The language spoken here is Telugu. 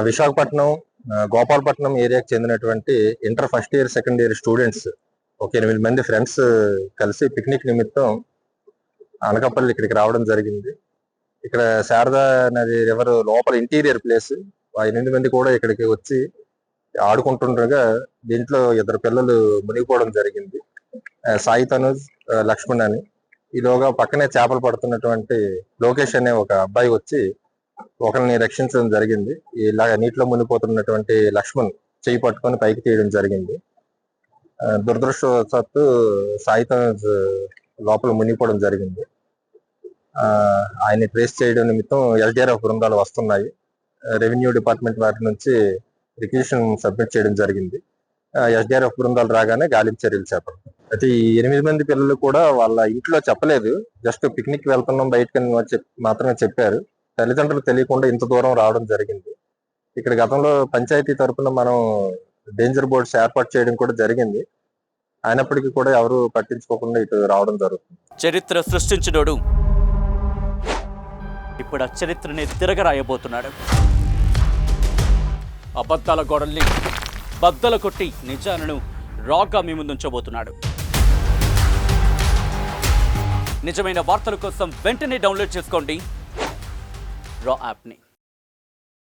విశాఖపట్నం, గోపాలపట్నం ఏరియాకి చెందినటువంటి inter first year, second year students ఒక 8 మంది ఫ్రెండ్స్ కలిసి పిక్నిక్ నిమిత్తం అనకాపల్లి ఇక్కడికి రావడం జరిగింది. ఇక్కడ శారదా నది రివర్ లోపల ఇంటీరియర్ ప్లేస్. ఆ 8 మంది కూడా ఇక్కడికి వచ్చి ఆడుకుంటుండగా దీంట్లో 2 పిల్లలు మునిగిపోవడం జరిగింది. సాయి తనుజ్, లక్ష్మణ్ అని. ఈలోగా పక్కనే చేపలు పడుతున్నటువంటి లోకేష్ అనే ఒక అబ్బాయి వచ్చి ఒకరిని రక్షించడం జరిగింది. ఇలా నీటిలో మునిగిపోతున్నటువంటి లక్ష్మణ్ చేయి పట్టుకొని పైకి తీయడం జరిగింది. దురదృష్టవశాత్తు సాయి తనుజ్ లోపల మునిగిపోవడం జరిగింది. ఆయన్ని ట్రేస్ చేయడం నిమిత్తం ఎస్డిఆర్ఎఫ్ బృందాలు వస్తున్నాయి. రెవెన్యూ డిపార్ట్మెంట్ వారి నుంచి రిక్వెషన్ సబ్మిట్ చేయడం జరిగింది. ఎస్డిఆర్ఎఫ్ బృందాలు రాగానే గాలింపు చర్యలు చేపడతాం. అయితే ఈ 8 మంది పిల్లలు కూడా వాళ్ళ ఇంట్లో చెప్పలేదు. జస్ట్ పిక్నిక్ వెళ్తున్నాం బయటకని మాత్రమే చెప్పారు. తల్లిదండ్రులు తెలియకుండా ఇంత దూరం రావడం జరిగింది. ఇక్కడ గతంలో పంచాయతీ తరఫున మనం డేంజర్ బోర్డ్స్ ఏర్పాటు చేయడం కూడా జరిగింది. అయినప్పటికీ కూడా ఎవరు పట్టించుకోకుండా ఇటు రావడం జరుగుతుంది. చరిత్ర సృష్టించినోడు ఇప్పుడు ఆ చరిత్రని తిరగరాయబోతున్నాడు. అబద్ధాల గోడల్ని బద్దలు కొట్టి నిజాలను రాగా మీ ముందుంచబోతున్నాడు. నిజమైన వార్తల కోసం వెంటనే డౌన్లోడ్ చేసుకోండి రా యాప్ని.